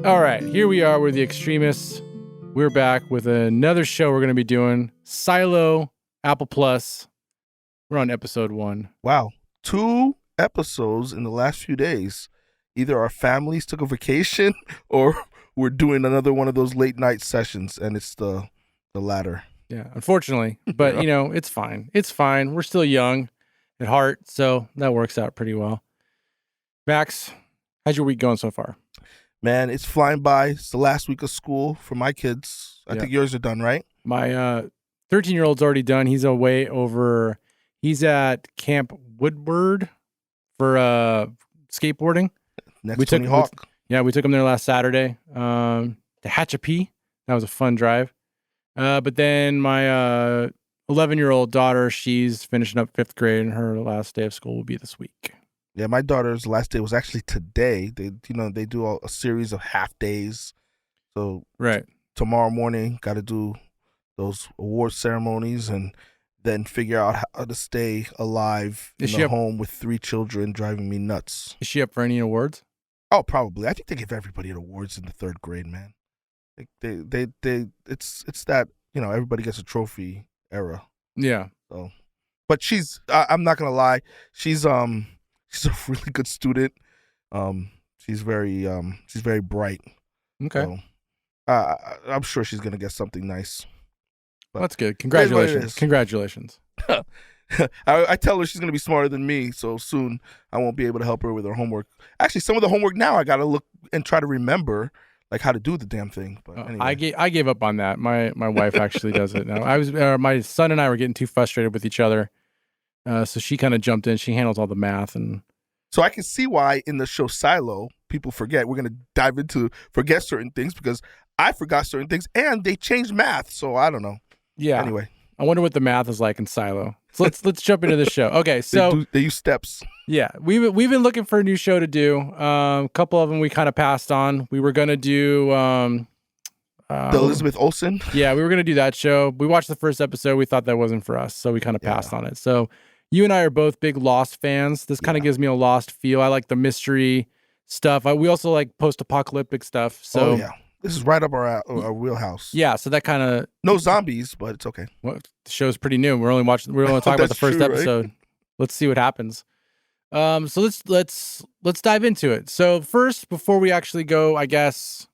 All right, here we are with the Extremists. We're back with another show we're going to be doing. Silo, Apple Plus. We're on episode 1. Wow. 2 episodes in the last few days. Either our families took a vacation or we're doing another one of those late night sessions, and it's the latter. Yeah, unfortunately. But, it's fine. It's fine. We're still young at heart, so that works out pretty well. Max, how's your week going so far? Man, it's flying by. It's the last week of school for my kids. I think yours are done, right? My 13-year-old's already done. He's away over. He's at Camp Woodward for skateboarding. Next Tony Hawk. We took him there last Saturday. To Hatchapee. That was a fun drive. But then my 11-year-old daughter, she's finishing up 5th grade, and her last day of school will be this week. Yeah, my daughter's last day was actually today. They do a series of half days. So tomorrow morning, got to do those award ceremonies and then figure out how to stay alive in the home with 3 children driving me nuts. Is she up for any awards? Oh, probably. I think they give everybody awards in the 3rd grade, man. It's that, everybody gets a trophy era. Yeah. So, but I'm not gonna lie, she's a really good student. She's very bright. Okay. So, I'm sure she's gonna get something nice. Well, that's good. Congratulations. Congratulations. I tell her she's going to be smarter than me, so soon I won't be able to help her with her homework. Actually, some of the homework now I got to look and try to remember like how to do the damn thing. But anyway. I gave up on that. My wife actually does it now. My son and I were getting too frustrated with each other, so she kind of jumped in. She handles all the math, and so I can see why in the show Silo people forget. We're going to dive into forget certain things because I forgot certain things, and they changed math. So I don't know. Yeah. Anyway, I wonder what the math is like in Silo. So let's jump into the show. Okay, so they use steps. Yeah, we've been looking for a new show to do. A couple of them we kind of passed on. We were gonna do the Elizabeth Olsen. Yeah, we were gonna do that show. We watched the first episode. We thought that wasn't for us, so we kind of passed on it. So you and I are both big Lost fans. This kind of gives me a Lost feel. I like the mystery stuff. We also like post-apocalyptic stuff. So this is right up our wheelhouse. Yeah, so that kind of no zombies, but it's okay. Well, the show's pretty new. We're only talking about the first episode. Right? Let's see what happens. So let's dive into it. So first, before we actually go, I guess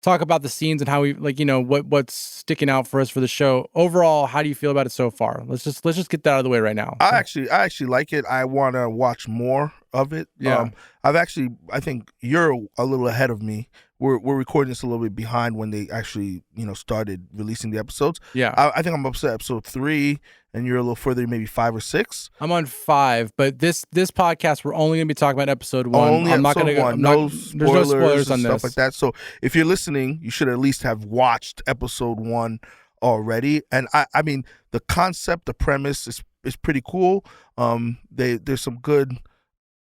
talk about the scenes and how we what's sticking out for us for the show. Overall, how do you feel about it so far? Let's just get that out of the way right now. I actually like it. I want to watch more of it. Yeah. I think you're a little ahead of me. We're recording this a little bit behind when they actually, started releasing the episodes. Yeah. I think I'm up to episode 3, and you're a little further, maybe 5 or 6. I'm on 5, but this podcast, we're only going to be talking about episode 1. Only I'm not episode going to go. there's no spoilers on stuff this. like that. So if you're listening, you should at least have watched episode 1 already. And I mean, the concept, the premise is pretty cool. There's some good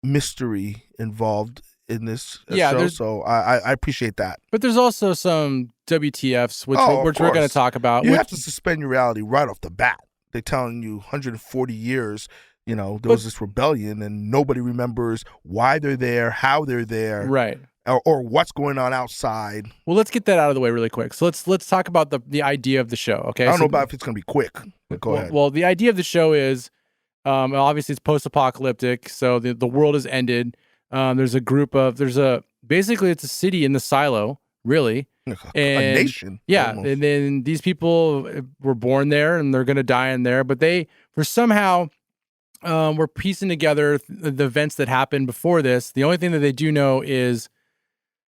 mystery involved in this show, so I appreciate that. But there's also some WTFs, which we're going to talk about. You have to suspend your reality right off the bat. They're telling you 140 years, there was this rebellion, and nobody remembers why they're there, how they're there, right, or what's going on outside. Well, let's get that out of the way really quick. So let's talk about the idea of the show. Okay, I don't know about if it's going to be quick. But go ahead. Well, the idea of the show is, obviously, it's post-apocalyptic, so the world has ended. Basically it's a city in the Silo, really. A nation. Yeah. Almost. And then these people were born there and they're going to die in there, but they, for somehow, we're piecing together the events that happened before this. The only thing that they do know is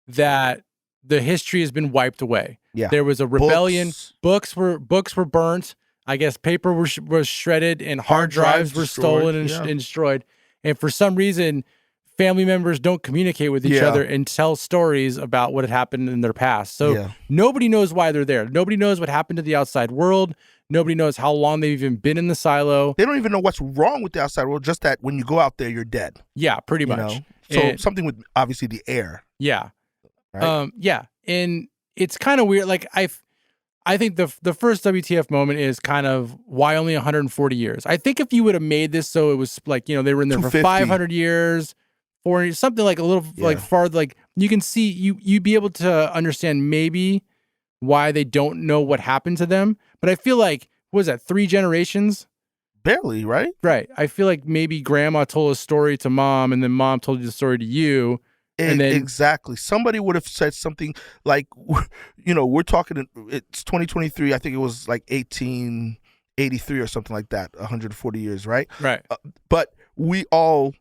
that the history has been wiped away. Yeah. There was a rebellion. Books were burnt. I guess paper was shredded and hard drives were stolen and destroyed. And for some reason, family members don't communicate with each other and tell stories about what had happened in their past. So nobody knows why they're there. Nobody knows what happened to the outside world. Nobody knows how long they've even been in the silo. They don't even know what's wrong with the outside world, just that when you go out there, you're dead. Yeah, pretty much. So something with, obviously, the air. Yeah. Right? Yeah. And it's kind of weird. Like, I think the first WTF moment is kind of why only 140 years. I think if you would have made this so it was like, they were in there for 500 years, 400, something like a little like far, like you can see you'd be able to understand maybe why they don't know what happened to them. But I feel like, what was that, 3 generations? Barely, right? Right. I feel like maybe grandma told a story to mom, and then mom told the story to you. And then exactly. Somebody would have said something like, we're talking, it's 2023. I think it was like 1883 or something like that, 140 years, right? Right. But we all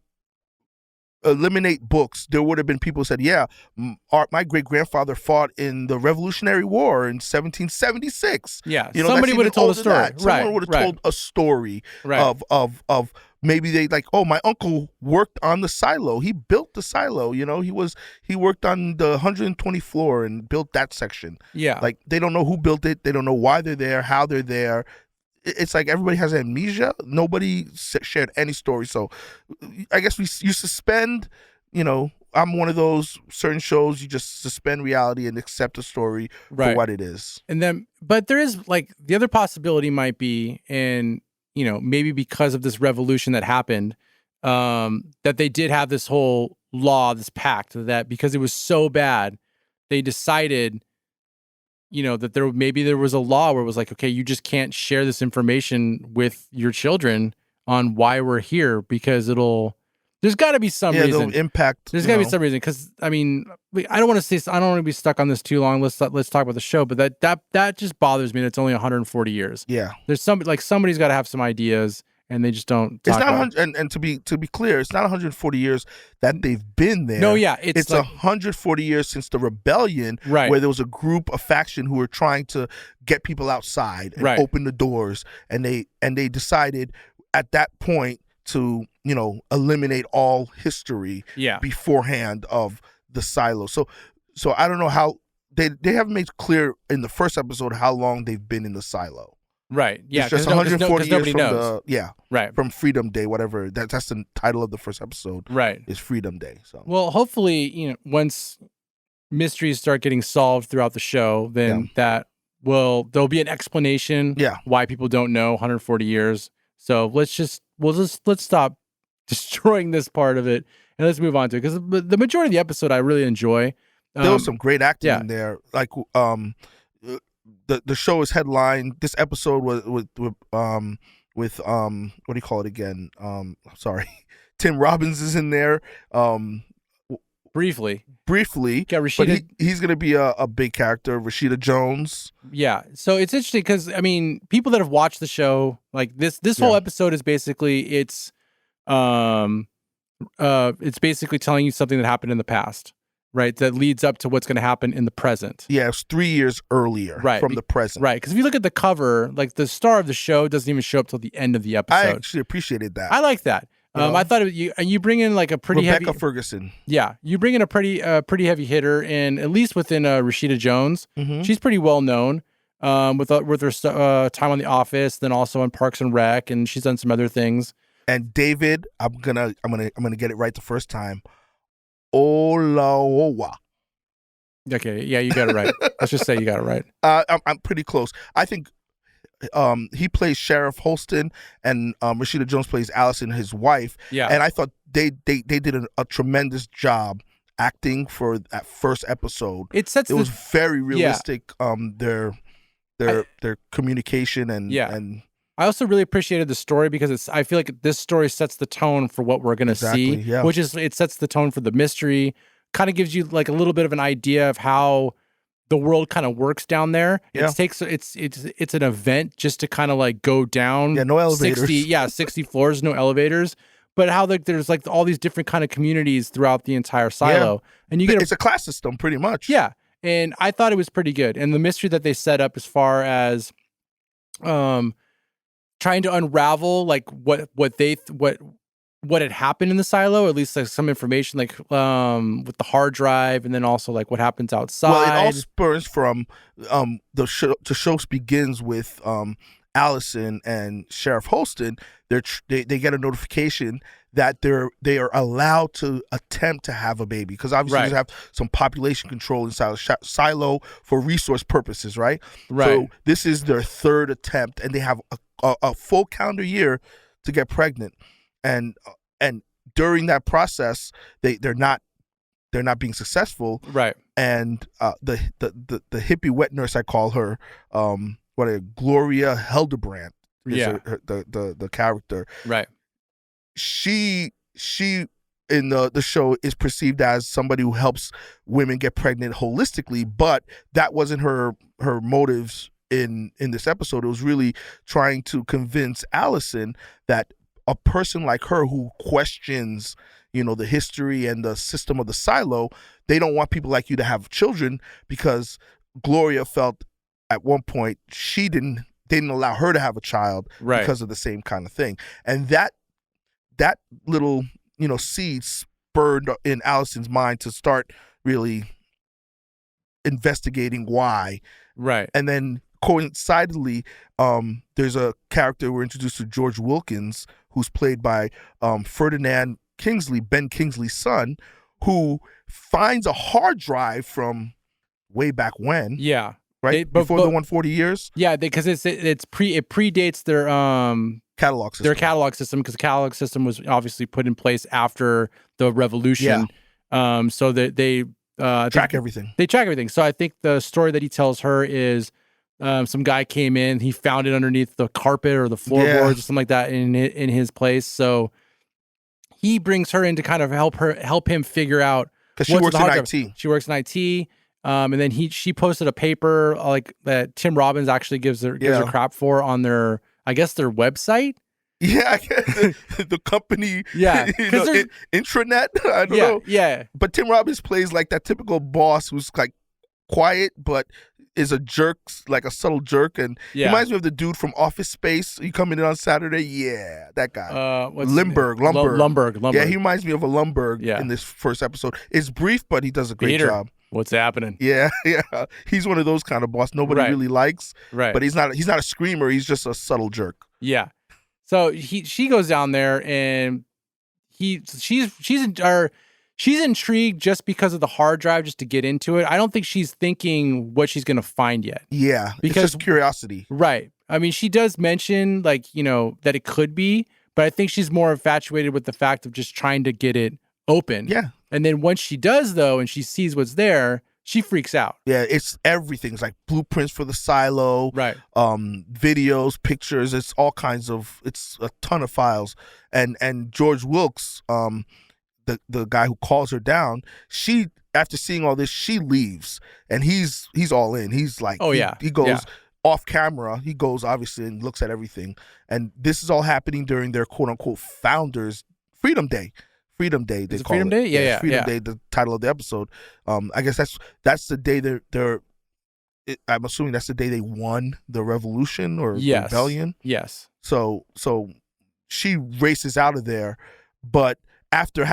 eliminate books. There would have been people who said, yeah, my great-grandfather fought in the Revolutionary War in 1776. Yeah, somebody would have told a story. Right. Someone would have told a story of maybe they like, oh, my uncle worked on the silo. He built the silo. He worked on the 120th floor and built that section. Yeah. Like, they don't know who built it. They don't know why they're there, how they're there. It's like everybody has amnesia. Nobody shared any story. So I guess you suspend, I'm one of those certain shows, you just suspend reality and accept the story for what it is. And then, but there is like, the other possibility might be, and maybe because of this revolution that happened, that they did have this whole law, this pact, that because it was so bad, they decided, that there was a law where it was like, okay, you just can't share this information with your children on why we're here, because there's got to be some reason. Impact. There's got to be some reason, because I don't want to be stuck on this too long. Let's talk about the show, but that just bothers me. That it's only 140 years. Yeah, there's somebody's got to have some ideas, and they just don't. It's not and to be clear, it's not 140 years that they've been there. No, yeah, it's like 140 years since the rebellion, where there was a faction who were trying to get people outside and open the doors, and they decided at that point to eliminate all history beforehand of the silo. So I don't know how they haven't made clear in the first episode how long they've been in the silo. Right. Yeah. It's just 140 years from from Freedom Day, whatever. That's the title of the first episode. Right. Is Freedom Day. So well, hopefully, once mysteries start getting solved throughout the show, then there'll be an explanation why people don't know 140 years. So let's stop destroying this part of it, and let's move on to it, because the majority of the episode I really enjoy. There was some great acting in there. Like the show is headlined. This episode was with what do you call it again? Sorry, Tim Robbins is in there. Briefly. Yeah, but he's going to be a big character. Rashida Jones. Yeah. So it's interesting because, people that have watched the show, like this whole episode is basically, it's basically telling you something that happened in the past, right? That leads up to what's going to happen in the present. Yeah, it's 3 years earlier from the present. Right. Because if you look at the cover, like the star of the show doesn't even show up till the end of the episode. I actually appreciated that. I like that. I thought you bring in like a pretty Rebecca Ferguson. Yeah, you bring in a pretty heavy hitter, and at least within Rashida Jones, she's pretty well known with her time on The Office, then also on Parks and Rec, and she's done some other things. And David, I'm gonna get it right the first time. Olaowa. Okay, yeah, you got it right. Let's just say you got it right. I'm pretty close. I think. He plays Sheriff Holston, and Rashida Jones plays Allison, his wife. Yeah, and I thought they did a tremendous job acting for that first episode. It was very realistic. Yeah. Their communication and I also really appreciated the story because I feel like this story sets the tone for what we're going to see. Yeah. Which is, it sets the tone for the mystery. Kind of gives you like a little bit of an idea of how the world kind of works down there. Yeah. It's an event just to kind of like go down. Yeah, no elevators. 60 floors, no elevators. But how there's like all these different kind of communities throughout the entire silo. Yeah. And it's a class system pretty much. Yeah. And I thought it was pretty good. And the mystery that they set up as far as trying to unravel like what had happened in the silo, or at least like some information, like with the hard drive, and then also like what happens outside. Well, it all spurs from the show begins with Allison and Sheriff Holston. They get a notification that they are allowed to attempt to have a baby, because obviously you have some population control inside the silo for resource purposes, right? Right. So this is their third attempt, and they have a full calendar year to get pregnant. And during that process, they're not they're not being successful. Right. And the hippie wet nurse, I call her, Gloria Hildebrand is the character. Right. She in the show is perceived as somebody who helps women get pregnant holistically, but that wasn't her motives in this episode. It was really trying to convince Allison that a person like her who questions, the history and the system of the silo, they don't want people like you to have children, because Gloria felt at one point they didn't allow her to have a child because of the same kind of thing. And that little seed spurred in Allison's mind to start really investigating why. Right. And then coincidentally, there's a character we're introduced to, George Wilkins, who's played by Ferdinand Kingsley, Ben Kingsley's son, who finds a hard drive from way back when. Yeah. Right? Before the 140 years? Yeah, because it predates their catalog system. Their catalog system, because the catalog system was obviously put in place after the revolution. Yeah. So that they track everything. They track everything. So I think the story that he tells her is some guy came in, he found it underneath the carpet or the floorboards or something like that in his place. So he brings her in to kind of help him figure out, because she works in IT. She works in IT. And then she posted a paper like that Tim Robbins actually gives her crap for on their website. Yeah, the company. Yeah, intranet. I don't know. Yeah, but Tim Robbins plays like that typical boss who's like quiet but is a jerk, like a subtle jerk, and he reminds me of the dude from Office Space. You coming in on Saturday? Yeah, that guy. Lumberg. Yeah, he reminds me of a Lumberg in this first episode. It's brief, but he does a great job. What's happening? Yeah. He's one of those kind of boss nobody really likes. Right. But he's not a screamer. He's just a subtle jerk. Yeah. So she goes down there, and she's intrigued just because of the hard drive, just to get into it. I don't think she's thinking what she's going to find yet. Yeah. Because it's just curiosity. Right. I mean, she does mention that it could be, but I think she's more infatuated with the fact of just trying to get it open. Yeah. And then once she does, though, and she sees what's there, she freaks out. Yeah, it's everything. It's like blueprints for the silo, right? Videos, pictures. It's all kinds of. It's a ton of files. And George Wilkes, the guy who calls her down, after seeing all this, she leaves, and he's all in. He's like, he goes off camera. He goes obviously and looks at everything, and this is all happening during their quote unquote founders' Freedom Day. Freedom Day, they call it. Freedom Day? Yeah. Freedom Day, the title of the episode. I guess that's the day I'm assuming that's the day they won the revolution or rebellion. Yes. So she races out of there, but after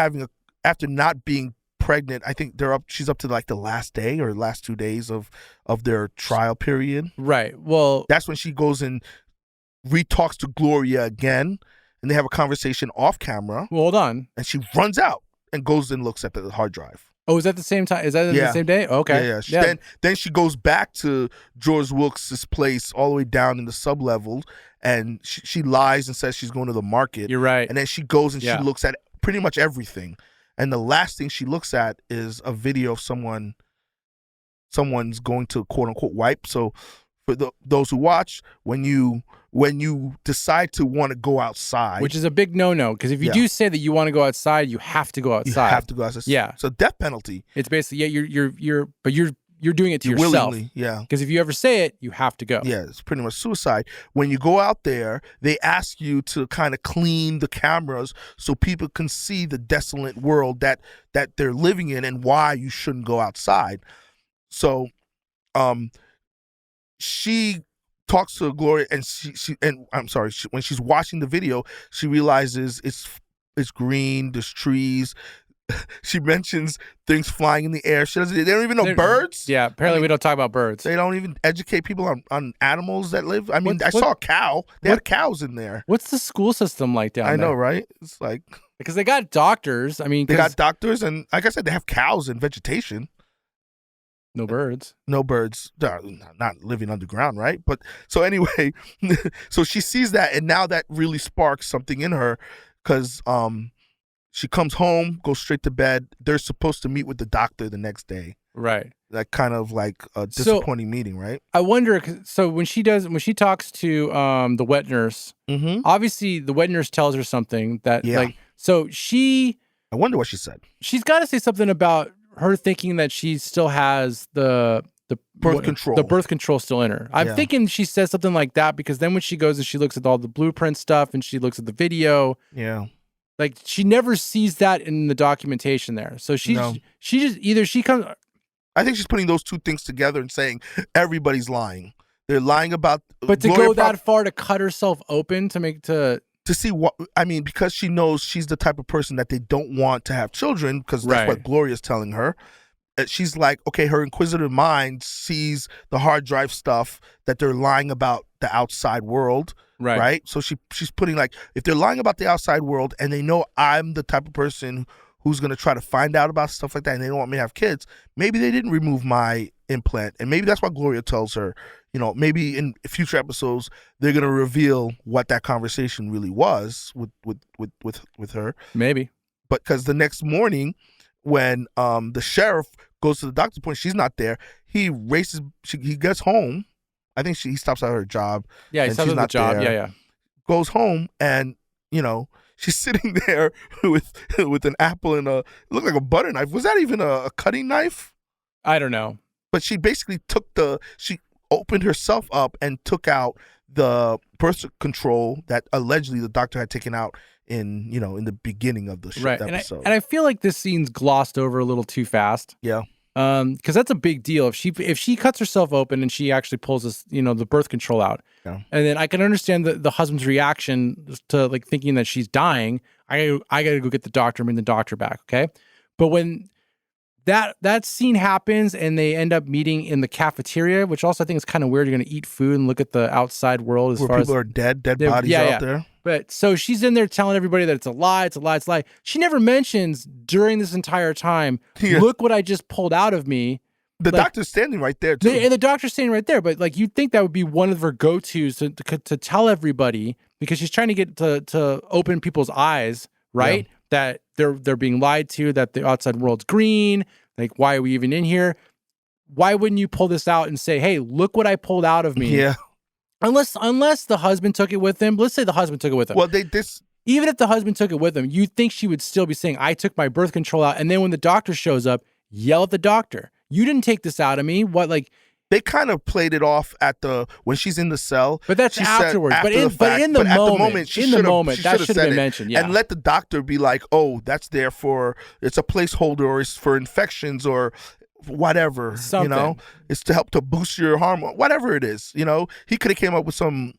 not being pregnant, I think she's up to like the last day or last 2 days of their trial period. Right. Well, that's when she goes and re-talks to Gloria again. And they have a conversation off camera. Well, hold on. And she runs out and goes and looks at the hard drive. Oh, is that the same time? Is that the same day? Okay. Yeah. Then she goes back to George Wilkes' place all the way down in the sublevel, and she lies and says she's going to the market. You're right. And then she goes and she looks at pretty much everything. And the last thing she looks at is a video of someone's going to quote unquote wipe. So for those who watch, when you decide to want to go outside, which is a big no-no, because if you do say that you want to go outside, you have to go outside. You have to go outside. Yeah. So death penalty. It's basically you're doing it to yourself. Willingly, yeah. Because if you ever say it, you have to go. Yeah, it's pretty much suicide. When you go out there, they ask you to kind of clean the cameras so people can see the desolate world that they're living in and why you shouldn't go outside. So, she talks to Gloria, and when she's watching the video, she realizes it's green, there's trees. She mentions things flying in the air. They don't even know birds. Yeah, apparently we don't talk about birds. They don't even educate people on animals that live. I mean, I saw a cow. They had cows in there. What's the school system like down there? I know, right? It's like, because they got doctors. I mean, they got doctors, and like I said, they have cows and vegetation. No birds. No birds. They're not living underground, right? But so anyway, so she sees that, and now that really sparks something in her, because She comes home, goes straight to bed. They're supposed to meet with the doctor the next day. Right. That kind of like a disappointing meeting, right? I wonder. So when she talks to the wet nurse, obviously the wet nurse tells her something that so she. I wonder what she said. She's got to say something about her thinking that she still has the birth control. The birth control still in her. I'm thinking she says something like that because then when she goes and she looks at all the blueprint stuff and she looks at the video. Yeah. Like she never sees that in the documentation there. So she just either she comes. I think she's putting those two things together and saying everybody's lying. They're lying about. But to go that far to cut herself open to see what I mean, because she knows she's the type of person that they don't want to have children because that's what Gloria's telling her. She's like, okay, her inquisitive mind sees the hard drive stuff that they're lying about the outside world, right? So she's putting like, if they're lying about the outside world and they know I'm the type of person who's going to try to find out about stuff like that and they don't want me to have kids, maybe they didn't remove my implant. And maybe that's what Gloria tells her. You know, maybe in future episodes, they're going to reveal what that conversation really was with her. Maybe. But because the next morning when the sheriff goes to the doctor's point, she's not there. He races, he gets home. I think he stops at her job. Yeah, he stops at the job. There, yeah. Goes home and, you know, she's sitting there with an apple and it looked like a butter knife. Was that even a cutting knife? I don't know. But she basically she opened herself up and took out the birth control that allegedly the doctor had taken out in the beginning of the episode. And I feel like this scene's glossed over a little too fast. Yeah. Because that's a big deal. If she cuts herself open and she actually pulls this, the birth control out, and then I can understand the husband's reaction to like thinking that she's dying. I got to go get the doctor, bring the doctor back. Okay, but when that scene happens and they end up meeting in the cafeteria, which also I think is kind of weird. You're going to eat food and look at the outside world where people are dead bodies out there. But so she's in there telling everybody that it's a lie, it's a lie, it's a lie. She never mentions during this entire time, look what I just pulled out of me. The doctor's standing right there, too. And the doctor's standing right there. But like you'd think that would be one of her go-tos to tell everybody, because she's trying to get to open people's eyes, right? Yeah. That they're being lied to, that the outside world's green. Like, why are we even in here? Why wouldn't you pull this out and say, hey, look what I pulled out of me? Yeah. Unless the husband took it with him. Let's say the husband took it with him. Well, even if the husband took it with him, you'd think she would still be saying, I took my birth control out. And then when the doctor shows up, yell at the doctor. You didn't take this out of me. What, like... They kind of played it off when she's in the cell. But that's afterwards. But in the moment, that should have been mentioned. Yeah. And let the doctor be like, oh, that's there it's a placeholder, or it's for infections or whatever. Something. It's to help to boost your hormone, whatever it is. He could have came up with some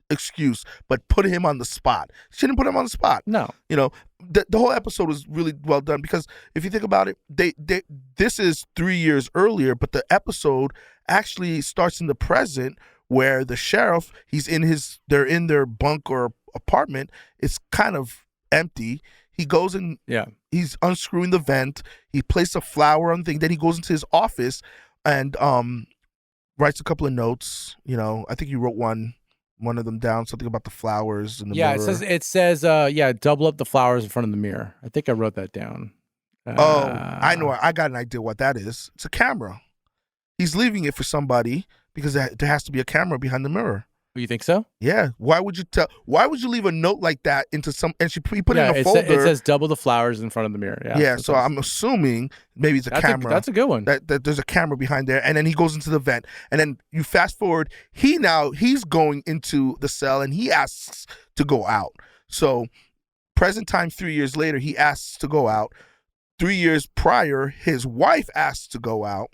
excuse, but put him on the spot. She didn't put him on the spot. No. The whole episode was really well done, because if you think about it, this is 3 years earlier, but the episode actually starts in the present, where the sheriff, they're in their bunk or apartment. It's kind of empty. He goes and he's unscrewing the vent. He placed a flower on the thing. Then he goes into his office and writes a couple of notes. I think he wrote one of them down, something about the flowers in the mirror. It says double up the flowers in front of the mirror. I think I wrote that down. I know. I got an idea what that is. It's a camera. He's leaving it for somebody because there has to be a camera behind the mirror. You think so? Yeah. Why would you leave a note like that into some? And he put it in a folder. It says double the flowers in front of the mirror. Yeah. So I'm assuming maybe it's a camera. That's a good one. That there's a camera behind there, and then he goes into the vent, and then you fast forward. He's going into the cell, and he asks to go out. So present time, 3 years later, he asks to go out. 3 years prior, his wife asks to go out.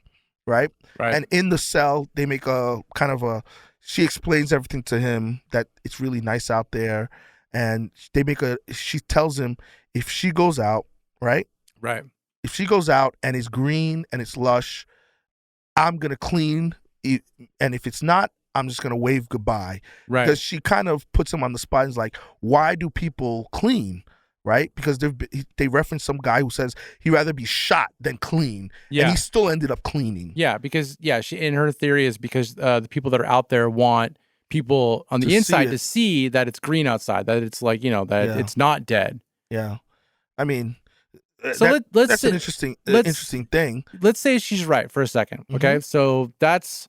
Right. And in the cell, they make a kind of she explains everything to him, that it's really nice out there. And she tells him if she goes out, right? Right. If she goes out and it's green and it's lush, I'm going to clean. And if it's not, I'm just going to wave goodbye. Right. Because she kind of puts him on the spot and is like, why do people clean? Right? Because they reference some guy who says he'd rather be shot than clean. Yeah. And he still ended up cleaning. Yeah, because, she, in her theory is because the people that are out there want people on the inside to see that it's green outside, that it's like, that it's not dead. Yeah. I mean, so that's an interesting thing. Let's say she's right for a second. Okay, so that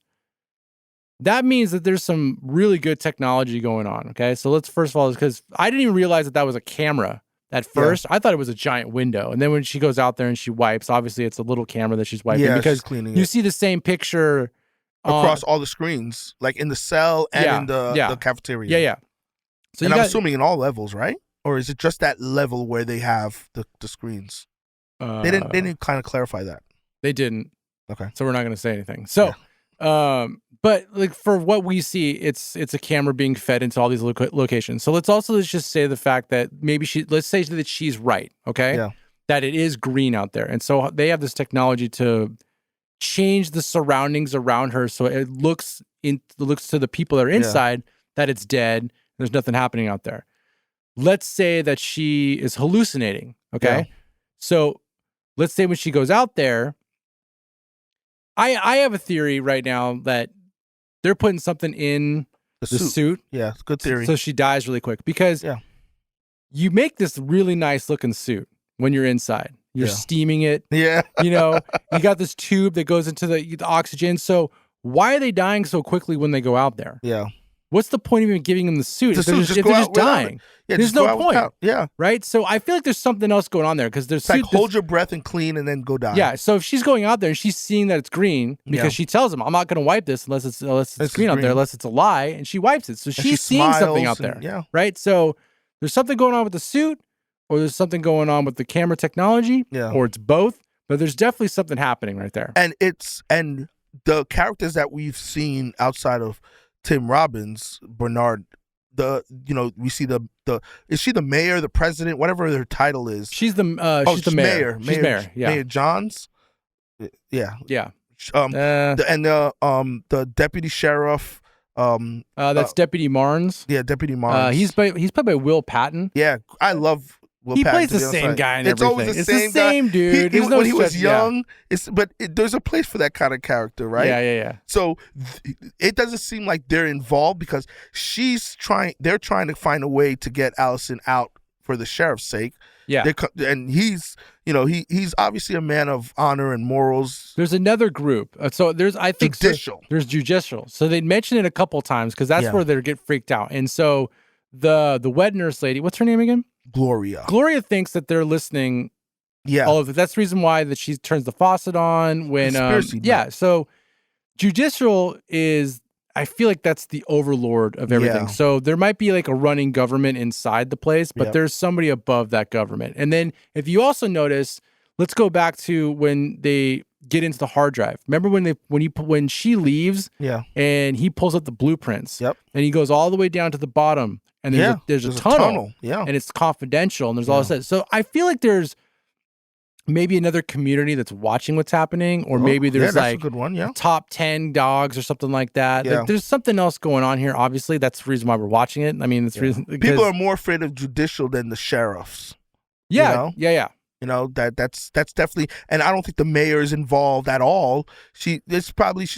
means that there's some really good technology going on. Okay, so let's first of all, because I didn't even realize that was a camera at first. I thought it was a giant window, and then when she goes out there and she wipes, obviously it's a little camera that she's wiping because you see the same picture across all the screens, like in the cell and in the cafeteria. Yeah. So I'm assuming in all levels, right? Or is it just that level where they have the screens? They didn't kind of clarify that. They didn't. Okay. So we're not going to say anything. So, but like for what we see, it's a camera being fed into all these locations. So let's just say the fact that maybe let's say that she's right. Okay. Yeah. That it is green out there. And so they have this technology to change the surroundings around her. So it looks to the people that are inside that it's dead. There's nothing happening out there. Let's say that she is hallucinating. Okay. Yeah. So let's say when she goes out there, I have a theory right now that they're putting something in the suit. Yeah, good theory. So she dies really quick because you make this really nice looking suit when you're inside. You're steaming it. Yeah. You got this tube that goes into the oxygen. So why are they dying so quickly when they go out there? Yeah. What's the point of even giving them the suit if they're just dying? Yeah, there's no point. Yeah. Right? So I feel like there's something else going on there because there's like hold your breath and clean and then go die. Yeah. So if she's going out there and she's seeing that it's green because she tells him, I'm not going to wipe this unless it's green out there, unless it's a lie, and she wipes it. So she's seeing something out there. Yeah. Right? So there's something going on with the suit, or there's something going on with the camera technology, or it's both, but there's definitely something happening right there. And the characters that we've seen outside of Tim Robbins, Bernard, we see the is she the mayor, the president, whatever her title is? She's the mayor. She's mayor. Yeah. Mayor Johns. Yeah. Yeah. The deputy sheriff. That's Deputy Marnes. Yeah, Deputy Marnes. He's played by Will Patton. Yeah, I love Will He Patton, plays the same guy in everything. It's always the same guy. Dude. When he was young, there's a place for that kind of character, right? Yeah. So it doesn't seem like they're involved because they're trying to find a way to get Allison out for the sheriff's sake. Yeah. And he's obviously a man of honor and morals. There's another group. So there's judicial. There's judicial. So they mention it a couple times because that's where they get freaked out. And so the wet nurse lady, what's her name again? Gloria thinks that they're listening. Yeah. All of it. That's the reason why that she turns the faucet on when So judicial is, I feel like that's the overlord of everything. Yeah. So there might be like a running government inside the place, but there's somebody above that government. And then if you also notice, let's go back to when they get into the hard drive. Remember when she leaves and he pulls up the blueprints and he goes all the way down to the bottom and there's a tunnel. And it's confidential and there's all this. So I feel like there's maybe another community that's watching what's happening, or maybe there's that's a good one, top 10 dogs or something like that. Yeah. Like, there's something else going on here. Obviously, that's the reason why we're watching it. I mean, it's reason people are more afraid of judicial than the sheriffs. Yeah, yeah. That's definitely, and I don't think the mayor is involved at all. She's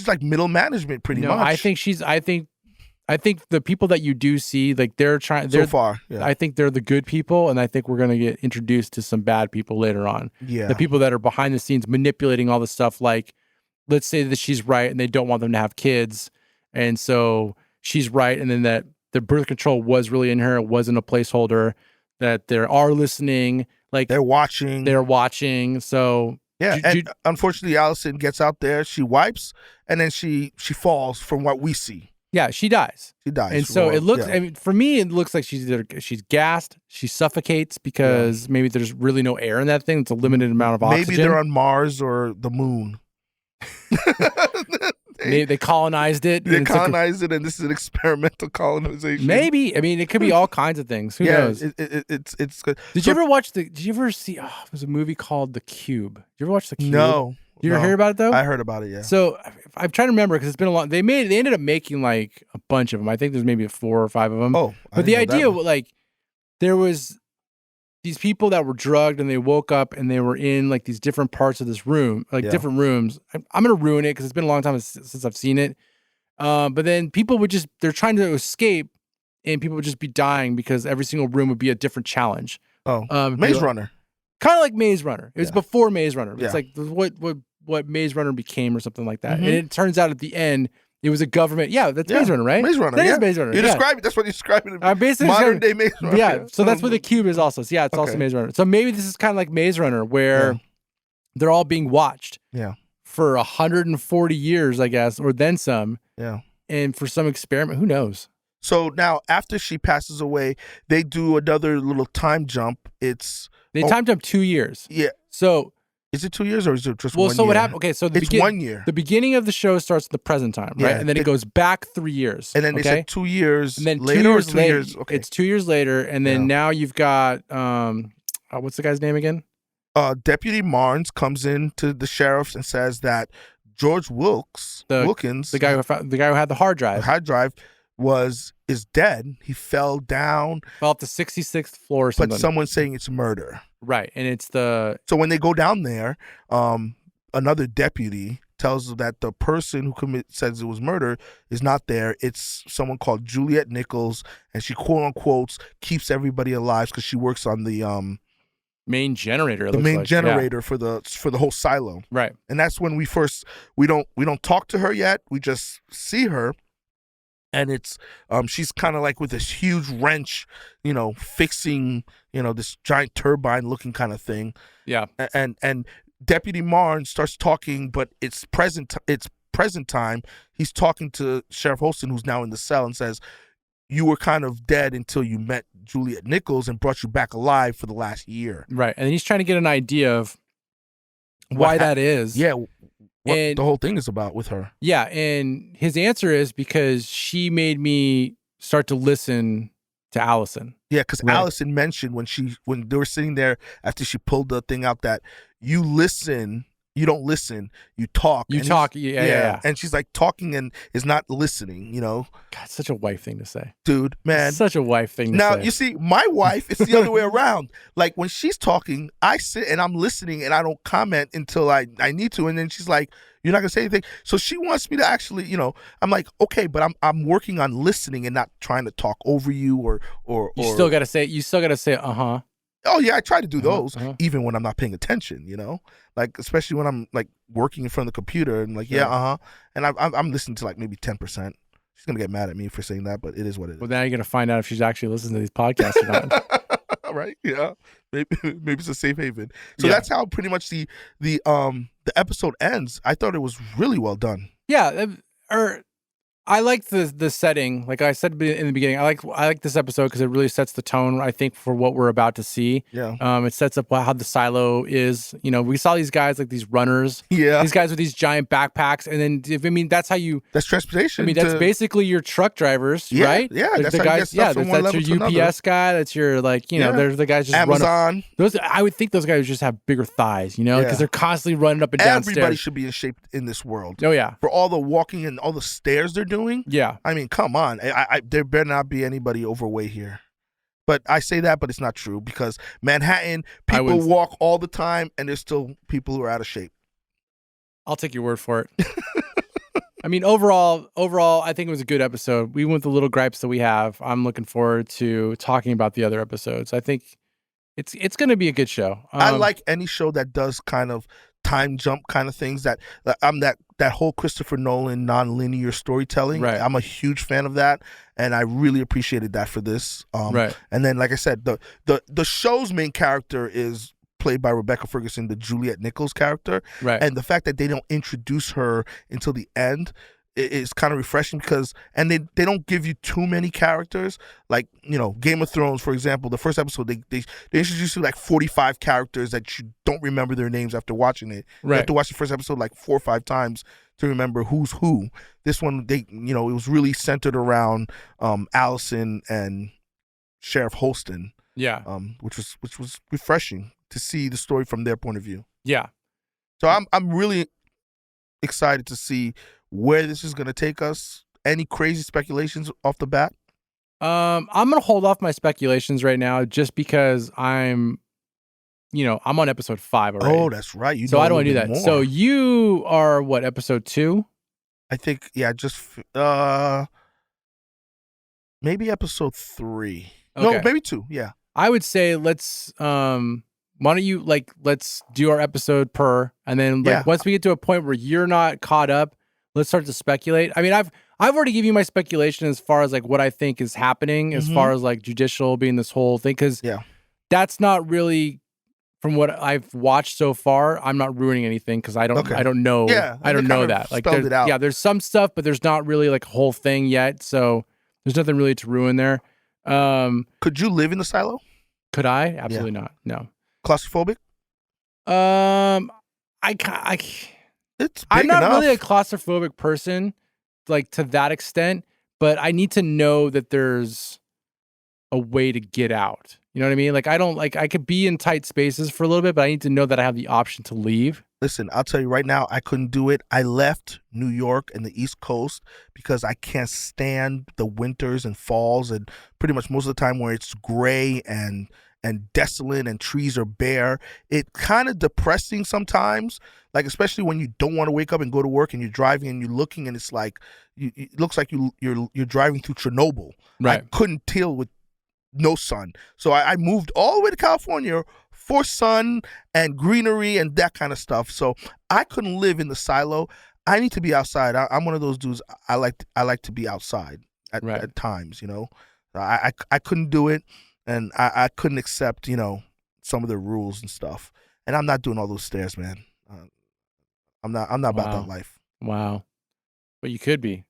like middle management pretty much. I think the people that you do see, like so far, I think they're the good people, and I think we're going to get introduced to some bad people later on. Yeah. The people that are behind the scenes manipulating all the stuff, like, let's say that she's right and they don't want them to have kids, and so she's right, and then that the birth control was really in her, it wasn't a placeholder, that they are listening, like they're watching. So and unfortunately, Allison gets out there, she wipes, and then she falls from what we see. Yeah, she dies. And so it looks, I mean, for me, it looks like she's gassed. She suffocates because maybe there's really no air in that thing. It's a limited amount of oxygen. Maybe they're on Mars or the moon. They colonized it. They colonized it, and this is an experimental colonization. Maybe. I mean, it could be all kinds of things. Who knows? It's good. Did you ever see, there's a movie called The Cube. Did you ever watch The Cube? No. Did you ever hear about it, though? I heard about it, yeah. So I'm trying to remember because it's been a long. They ended up making like a bunch of them. I think there's maybe 4 or 5 of them. Oh, but the idea, like, there was these people that were drugged and they woke up and they were in like these different parts of this room, like different rooms. I'm gonna ruin it because it's been a long time since I've seen it. But then people they're trying to escape, and people would just be dying because every single room would be a different challenge. Maze Runner. Kind of like Maze Runner. It was before Maze Runner. Yeah. It's like what Maze Runner became or something like that. And it turns out at the end, it was a government. Yeah, that's Maze Runner, right? Maze Runner. That is Maze Runner. You describe it. That's what you're describing. Basically Modern day Maze Runner. Yeah. So that's what the cube is also. So yeah, it's also Maze Runner. So maybe this is kind of like Maze Runner, where they're all being watched. Yeah. For 140 years, I guess, or then some. Yeah. And for some experiment, who knows? So now, after she passes away, they do another little time jump. They time jump 2 years. Yeah. So is it 2 years or is it just 1 year? Well, so what happened? Okay, so it's 1 year. The beginning of the show starts at the present time, right? And then it goes back 3 years. And then they said 2 years. And then later 2 years later. Okay. It's 2 years later, and then now you've got what's the guy's name again? Deputy Marnes comes in to the sheriff's and says that George Wilkins, the guy who had the hard drive, is dead. He fell off the 66th floor or something. But someone's saying it's murder. Right, and so when they go down there, another deputy tells that the person who says it was murder is not there. It's someone called Juliet Nichols, and she quote unquote keeps everybody alive because she works on the main generator. For the whole silo. Right. And that's when we don't talk to her yet. We just see her. And it's she's kind of like with this huge wrench, fixing, this giant turbine looking kind of thing. Yeah. And Deputy Marne starts talking, but it's present time. He's talking to Sheriff Holston, who's now in the cell, and says, you were kind of dead until you met Juliet Nichols and brought you back alive for the last year. Right. And he's trying to get an idea of why that is. Yeah. What the whole thing is about with her. Yeah. And his answer is because she made me start to listen to Allison. Yeah. Because Allison mentioned when they were sitting there after she pulled the thing out that you listen. You don't listen. You talk. Yeah. And she's like talking and is not listening, God, it's such a wife thing to say. Dude, man. It's such a wife thing to say. Now, you see, my wife, it's the other way around. Like, when she's talking, I sit and I'm listening and I don't comment until I need to. And then she's like, you're not going to say anything. So she wants me to actually, I'm like, okay, but I'm working on listening and not trying to talk over you or you still got to say, uh-huh. Oh yeah, I try to do those even when I'm not paying attention, like especially when I'm like working in front of the computer and like and I'm listening to like maybe 10%. She's gonna get mad at me for saying that, but it is what it is. Well, now you're gonna find out if she's actually listening to these podcasts or not. Right? Yeah, maybe it's a safe haven. So that's how pretty much the episode ends. I thought it was really well done. Yeah, I like the setting. Like I said in the beginning, I like this episode because it really sets the tone, I think, for what we're about to see. Yeah. It sets up how the silo is. We saw these guys like these runners. Yeah. These guys with these giant backpacks, and then that's how you. That's transportation. That's basically your truck drivers, right? Yeah. There's the guys. That's your UPS guy. That's your there's the guys just Amazon. I would think those guys just have bigger thighs, because they're constantly running up and down stairs. Everybody should be in shape in this world. Oh yeah. For all the walking and all the stairs they're doing. Yeah. I mean, come on. There better not be anybody overweight here. But I say that, but it's not true because Manhattan, people walk all the time and there's still people who are out of shape. I'll take your word for it. I mean, overall, I think it was a good episode. We went with the little gripes that we have. I'm looking forward to talking about the other episodes. I think it's going to be a good show. I like any show that does kind of time jump kind of things that whole Christopher Nolan non-linear storytelling. Right. I'm a huge fan of that, and I really appreciated that for this. Right. And then, like I said, the show's main character is played by Rebecca Ferguson, the Juliet Nichols character. Right. And the fact that they don't introduce her until the end is kind of refreshing because they don't give you too many characters. Like, Game of Thrones, for example, the first episode, they introduce you like 45 characters that you don't remember their names after watching it. Right. You have to watch the first episode like 4 or 5 times to remember who's who. This one, it was really centered around Allison and Sheriff Holston. Yeah. Which was refreshing to see the story from their point of view. Yeah. So I'm really excited to see where this is going to take us. Any crazy speculations off the bat? I'm going to hold off my speculations right now just because I'm on episode 5 already. Oh, that's right. So I don't want to do that. More. So you are what, episode 2? I think, just maybe episode 3. Okay. No, maybe 2. Yeah. I would say let's why don't you like, let's do our episode per, and then like once we get to a point where you're not caught up, let's start to speculate. I mean, I've already given you my speculation as far as like what I think is happening, as far as like judicial being this whole thing, because that's not really, from what I've watched so far, I'm not ruining anything because I don't know. I don't know that. Like, there's some stuff, but there's not really like a whole thing yet. So there's nothing really to ruin there. Could you live in the silo? Could I? Absolutely not. No. Claustrophobic? I'm not really a claustrophobic person, like to that extent, but I need to know that there's a way to get out. You know what I mean? Like, I could be in tight spaces for a little bit, but I need to know that I have the option to leave. Listen, I'll tell you right now, I couldn't do it. I left New York and the East Coast because I can't stand the winters and falls and pretty much most of the time where it's gray and desolate and trees are bare. It's kind of depressing sometimes, like especially when you don't want to wake up and go to work and you're driving and you're looking and it's like it looks like you're driving through Chernobyl. Right. I couldn't deal with no sun, so I moved all the way to California for sun and greenery and that kind of stuff. So I couldn't live in the silo. I need to be outside. I'm one of those dudes. I like to be outside at times. You know, I couldn't do it. And I couldn't accept, you know, some of the rules and stuff. And I'm not doing all those stairs, man. I'm not about that life. Wow. But you could be.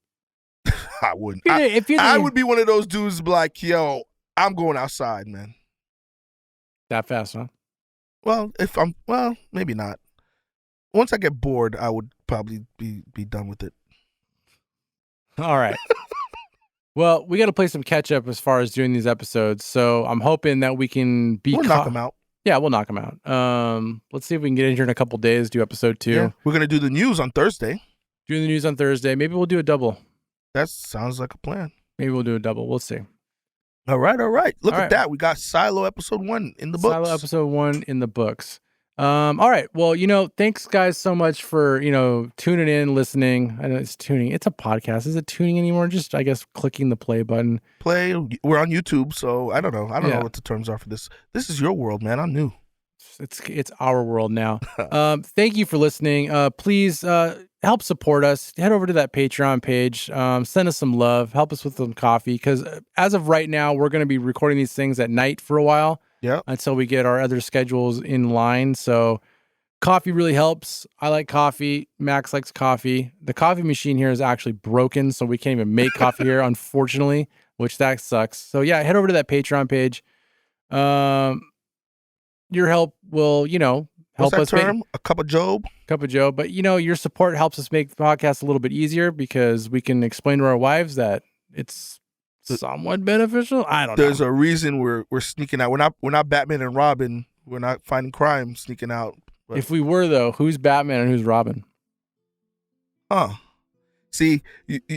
I wouldn't. I would be one of those dudes like, yo, I'm going outside, man. That fast, huh? Well, maybe not. Once I get bored, I would probably be done with it. All right. Well, we got to play some catch up as far as doing these episodes. So I'm hoping that we can We'll knock them out. Yeah, we'll knock them out. Let's see if we can get in here in a couple days, do episode 2. Yeah. We're going to do the news on Thursday. Doing the news on Thursday. Maybe we'll do a double. That sounds like a plan. Maybe we'll do a double. We'll see. All right. Look at that. We got Silo episode 1 in the books. Silo episode 1 in the books. All right. Well, you know, thanks guys so much for, you know, tuning in, listening. I know it's tuning. It's a podcast. Is it tuning anymore? Just, I guess, clicking the play button. Play. We're on YouTube, so I don't know. I don't know what the terms are for this. This is your world, man. I'm new. It's our world now. Thank you for listening. Please help support us. Head over to that Patreon page. Send us some love. Help us with some coffee. Because as of right now, we're going to be recording these things at night for a while. Yeah. Until we get our other schedules in line. So coffee really helps. I like coffee. Max likes coffee. The coffee machine here is actually broken, so we can't even make coffee here, unfortunately, which that sucks. So yeah, head over to that Patreon page. Your help will, you know, help us make a cup of Joe. But you know, your support helps us make the podcast a little bit easier because we can explain to our wives that it's somewhat beneficial. I don't know. There's a reason we're sneaking out. We're not Batman and Robin. We're not fighting crime, sneaking out. But if we were, though, who's Batman and who's Robin? Huh. See,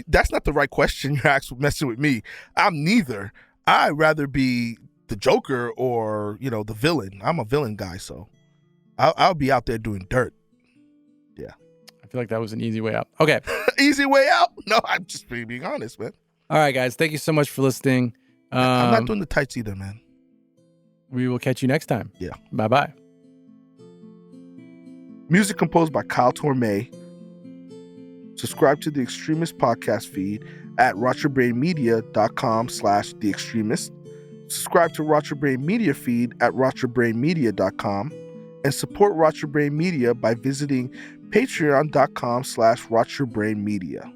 that's not the right question you're actually messing with me. I'm neither. I'd rather be the Joker or, you know, the villain. I'm a villain guy, so I'll be out there doing dirt. Yeah. I feel like that was an easy way out. Okay. Easy way out? No, I'm just being honest, man. All right, guys. Thank you so much for listening. I'm not doing the tights either, man. We will catch you next time. Yeah. Bye-bye. Music composed by Kyle Tormey. Subscribe to the Extremist podcast feed at rogerbrainmedia.com/The Extremist. Subscribe to Roger Brain Media feed at rogerbrainmedia.com. And support Roger Brain Media by visiting patreon.com/rogerbrainmedia.